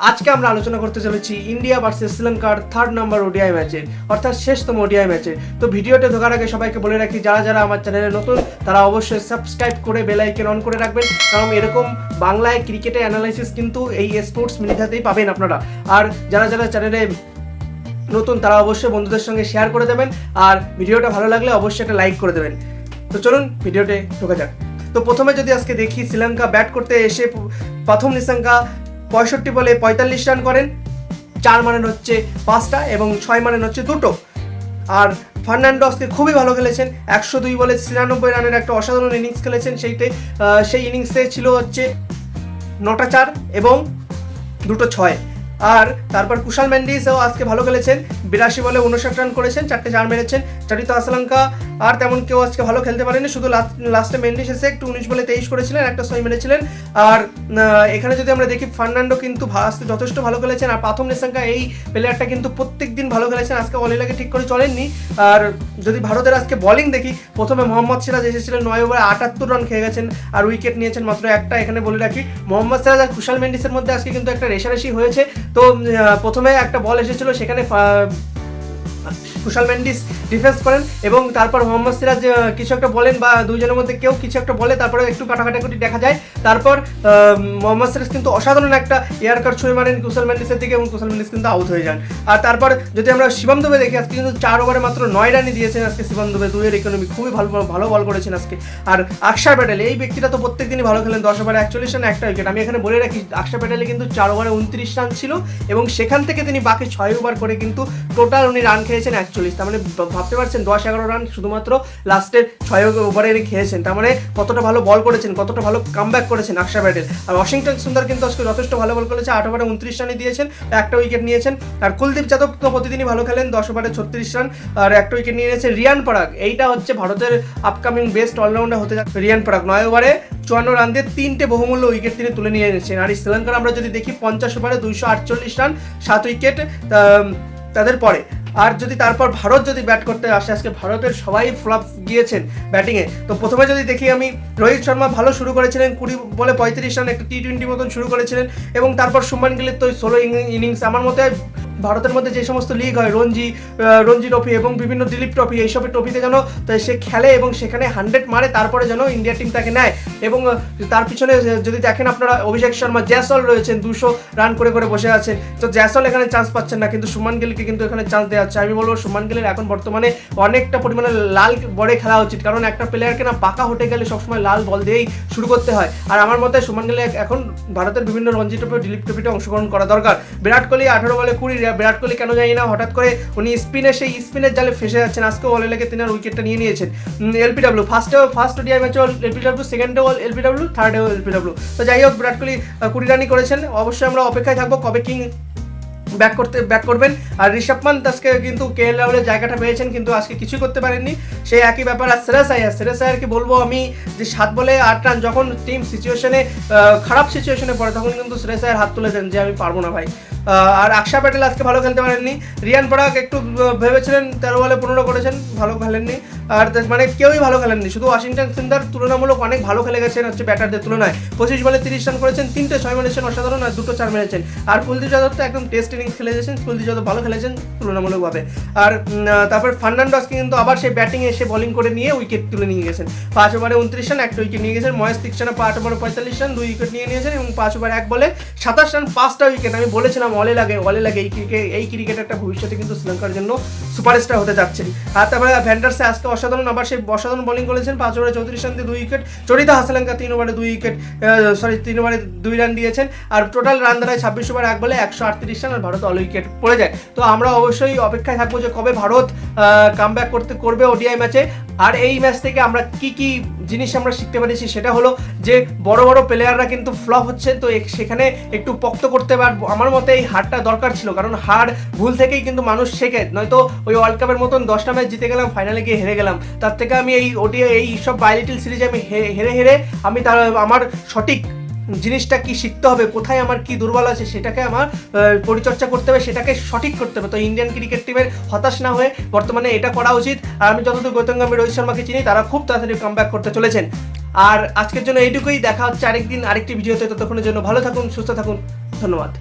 আজকে আমরা আলোচনা করতে চলেছি ইন্ডিয়া ভার্সেস শ্রীলঙ্কার 3rd নাম্বার ওডিআই ম্যাচের, অর্থাৎ শেষতম ওডিআই ম্যাচের। তো ভিডিওতে ঢোকার আগে সবাইকে বলে রাখি, যারা যারা আমার চ্যানেলে নতুন তারা অবশ্যই সাবস্ক্রাইব করে বেল আইকন অন করে রাখবেন, কারণ এরকম বাংলায় ক্রিকেটের অ্যানালাইসিস কিন্তু এই স্পোর্টস মিনিটাতেই পাবেন আপনারা। আর যারা যারা চ্যানেলে নতুন তারা অবশ্যই বন্ধুদের সঙ্গে শেয়ার করে দেবেন, আর ভিডিওটা ভালো লাগলে অবশ্যই একটা লাইক করে দেবেন। তো চলুন ভিডিওতে ঢোকা যাক। তো প্রথমে যদি আজকে দেখি, শ্রীলঙ্কা ব্যাট করতে এসে প্রথম নিশাঙ্কা 65 বলে 45 রান করেন, 4 মারেন হচ্ছে 5টা এবং 6 মারেন হচ্ছে 2টো। আর ফার্নান্ডো আজকে খুবই ভালো খেলেছেন, 102 বলে 93 রানের একটা অসাধারণ ইনিংস খেলেছেন। সেই ইনিংসে ছিল হচ্ছে 9টা 4 এবং 2টো 6। আর তারপর কুশাল মেন্ডিসও আজকে ভালো খেলেছেন, 82 বলে 59 রান করেছেন, 4টে 4 মেরেছেন। চারিত শ্রীলঙ্কা আর তেমন কেউ আজকে ভালো খেলতে পারেনি, শুধু লাস্টে মেন্ডিস এসে একটু 19 বলে 23 করেছিলেন, একটা 6 মেরেছিলেন। আর এখানে যদি আমরা দেখি, ফার্নান্ডো কিন্তু আজকে যথেষ্ট ভালো খেলেছেন। আর প্রথম নিশাঙ্কা এই প্লেয়ারটা কিন্তু প্রত্যেক দিন ভালো খেলেছেন, আজকে অলিলাকে ঠিক করে চলেননি। আর যদি ভারতের আজকে বোলিং দেখি, প্রথমে মোহাম্মদ সিরাজ এসেছিলেন, 9 ওভারে 78 রান খেয়ে গেছেন আর উইকেট নিয়েছেন মাত্র একটা। এখানে বলে রাখি, মোহাম্মদ সিরাজ আর কুশাল মেন্ডিসের মধ্যে আজকে কিন্তু একটা রেশারেশি হয়েছে। তো প্রথমে একটা বল এসেছিল, সেখানে কুশাল মেন্ডিস ডিফেন্স করেন এবং তারপর মোহাম্মদ সিরাজ কিছু একটা বলেন, বা দুইজনের মধ্যে কেউ কিছু একটা বলে, তারপরে একটু কাটাকাটি দেখা যায়। তারপর মোহাম্মদ সিরাজ কিন্তু অসাধারণ একটা এয়ারকাট ছুঁয়ে মারেন কুশাল মেন্ডিসের দিকে এবং কুশাল মেন্ডিস কিন্তু আউট হয়ে যান। আর তারপর যদি আমরা শিবম দুবে দেখি, আজকে কিন্তু 4 ওভারে মাত্র 9 রানই দিয়েছেন আজকে শিবম দুবে, 2-এর ইকোনমি, খুবই ভালো বল করেছেন আজকে। আর আকসার প্যাটেল, এই ব্যক্তিটা তো প্রত্যেক দিনই ভালো খেলেন, 10 ওভারে 41 রান, একটা উইকেট। আমি এখানে বলে রাখি, আকসার প্যাটেলে কিন্তু 4 ওভারে 29 রান ছিল এবং সেখান থেকে তিনি বাকি 6 ওভার করে কিন্তু টোটাল উনি রান খেয়েছেন 41। তার মানে ভাবতে পারছেন 10-11 রান শুধুমাত্র লাস্টের 6 ওভারে খেয়েছেন। তার মানে কতটা ভালো বল করেছেন, কতটা ভালো কামব্যাক করেছেন আকসার প্যাটেল। আর ওয়াশিংটন সুন্দর কিন্তু আজকে যথেষ্ট ভালো বল করেছে, 8 ওভারে 29 রানই দিয়েছেন, একটা উইকেট নিয়েছেন। আর কুলদীপ যাদব তো প্রতিদিনই ভালো খেলেন, 10 ওভারে 36 রান আর একটা উইকেট নিয়ে নিয়েছে। রিয়ান পরাগ, এইটা হচ্ছে ভারতের আপকামিং বেস্ট অলরাউন্ডার হতে যাচ্ছে রিয়ান পরাগ, 9 ওভারে 54 রান দিয়ে 3টে বহুমূল্য উইকেট তিনি তুলে নিয়ে এনেছেন। আর শ্রীলঙ্কার আমরা যদি দেখি, 50 ওভারে 248 রান, 7 উইকেট তাদের পরে। আর যদি তারপর ভারত যদি ব্যাট করতে আসে, আজকে ভারতের সবাই ফ্লপ গিয়েছেন ব্যাটিংয়ে। তো প্রথমে যদি দেখি আমি, রোহিত শর্মা ভালো শুরু করেছিলেন, 20 বলে 35 রান, একটা T20 মতন শুরু করেছিলেন। এবং তারপর শুভমান গিলের তো 16 ইনিংস, আমার মতে ভারতের মধ্যে যে সমস্ত লিগ হয়, রঞ্জি ট্রফি এবং বিভিন্ন দিলীপ ট্রফি, এইসবের ট্রফিতে যেন সে খেলে এবং সেখানে 100 মারে, তারপরে যেন ইন্ডিয়া টিম তাকে নেয়। এবং তার পিছনে যদি দেখেন আপনারা, অভিষেক শর্মা, জয়সওয়াল রয়েছেন, 200 রান করে বসে আছেন। তো জয়সওয়াল এখানে চান্স পাচ্ছেন না, কিন্তু শুভমান গিলকে কিন্তু এখানে চান্স দেওয়া হচ্ছে। আমি বলবো শুভমান গিলের এখন বর্তমানে অনেকটা পরিমাণে লাল বলে খেলা উচিত, কারণ একটা প্লেয়ারকে না পাকা হতে গেলে সবসময় লাল বল দিয়েই শুরু করতে হয়। আর আমার মতে শুভমান গিল এখন ভারতের বিভিন্ন রঞ্জি ট্রফি, দিলীপ ট্রফিতে অংশগ্রহণ করা দরকার। বিরাট কোহলি 18 বলে 20, বিরাট কোহলি কেন জানি না হঠাৎ করে উনি সেই স্পিনের জালে ফেসে যাচ্ছেন। আজকে বলে লেগে তিনি উইকেটটা নিয়ে নিয়েছেন। এলপিডব্লিউ ফার্স্ট ওডিআই ম্যাচে এলপিডব্লিউ, সেকেন্ডে এলপিডব্লিউ, থার্ডে এলপিডব্লিউ। তো যাই হোক, বিরাট কোহলি 20 রানই করেছেন। অবশ্যই আমরা অপেক্ষায় থাকবো কবে কিং ব্যাক করবেন। আর ঋষভ পান্ত আজকে কিন্তু কেএল রাহুলের জায়গাটা পেয়েছেন, কিন্তু আজকে কিছুই করতে পারেননি, সেই একই ব্যাপার। আর শ্রেয়াস আয়ারকে বলবো আমি যে 7 বলে 8 রান, যখন টিম খারাপ সিচুয়েশনে পড়ে, তখন কিন্তু শ্রেয়াস আয়ার হাত তুলে দেন যে আমি পারবো না ভাই। আর আকসার প্যাটেল আজকে ভালো খেলতে পারেননি। রিয়ান পরাগ একটু ভেবেছিলেন, 13 বলে 15 করেছেন, ভালো খেলেননি। আর মানে কেউই ভালো খেলেননি, শুধু ওয়াশিংটন সুন্দর তুলনামূলক অনেক ভালো খেলে গেছেন হচ্ছে ব্যাটারদের তুলনায়। 25 বলে 30 রান করেছেন, 3টে 6 মেরেছেন অসাধারণ, আর 2টো 4 মেরেছেন। আর কুলদীপ যাদব তো একদম টেস্ট ইনিংস খেলে গেছেন, কুলদীপ যাদব ভালো খেলেছেন তুলনামূলকভাবে। আর তারপর ফার্নান্ডো আজকে কিন্তু আবার সেই ব্যাটিংয়ে এসে বোলিং করে নিয়ে উইকেট তুলে নিয়ে গেছেন, 5 ওভারে 29 রান, একটা উইকেট নিয়ে গেছেন। মহেশ দীক্ষানা 8 ওভারে 45 রান, 2 উইকেট নিয়ে নিয়েছেন এবং 5 ওভারে 1 বলে 27 রান, 5টা উইকেট। আমি বলেছিলাম অলে লাগে এই ক্রিকেট একটা ভবিষ্যতে কিন্তু শ্রীলঙ্কার জন্য সুপারস্টার হতে যাচ্ছেন। আর তারপরে ভ্যান্ডারসে আজকে অসাধারণ, আবার সেই অসাধারণ বোলিং করেছেন, 5 ওভারে 34 রান দিয়ে 2 উইকেট। চরিতা হাসলঙ্কা 3 ওভারে 3 ওভারে 2 রান দিয়েছেন। আর টোটাল রান দাঁড়ায় 26 ওভারে 1 বলে 138 রান, আর ভারত অল উইকেট পড়ে যায়। তো আমরা অবশ্যই অপেক্ষায় থাকবো যে কবে ভারত কামব্যাক করবে ওডিআই ম্যাচে। আর এই ম্যাচ থেকে আমরা কি জিনিস আমরা শিখতে পেরেছি, সেটা হলো যে বড় বড় প্লেয়াররা কিন্তু ফ্লপ হচ্ছে, তো সেখানে একটু পক্ত করতে পারবো। আমার মতে এই হারটা দরকার ছিল, কারণ ভুল থেকেই কিন্তু মানুষ শেখে, নয়তো ওই ওয়ার্ল্ড কাপের মতন 10টা ম্যাচ জিতে গেলাম, ফাইনালে গিয়ে হেরে গেলাম। তার থেকে আমি এই ওডিআই এই সব বায়োলিটিল সিরিজে আমি হেরে আমি আমার সঠিক জিনিসটা কি শিখতে হবে, কোথায় আমার কি দুর্বল আছে সেটাকে আমার পরিচর্যা করতে হবে, সেটাকে সঠিক করতে হবে। তো ইন্ডিয়ান ক্রিকেট টিমের হতাশ না হয়ে বর্তমানে এটা করা উচিত। আর আমি যতদূর গৌতম গম্ভীর, রোহিত শর্মাকে চিনি, তারা খুব তাড়াতাড়ি কামব্যাক করতে চলেছেন। আর আজকের জন্য এইটুকুই, দেখা হচ্ছে আরেকদিন আরেকটি ভিডিওতে। ততক্ষণের জন্য ভালো থাকুন, সুস্থ থাকুন, ধন্যবাদ।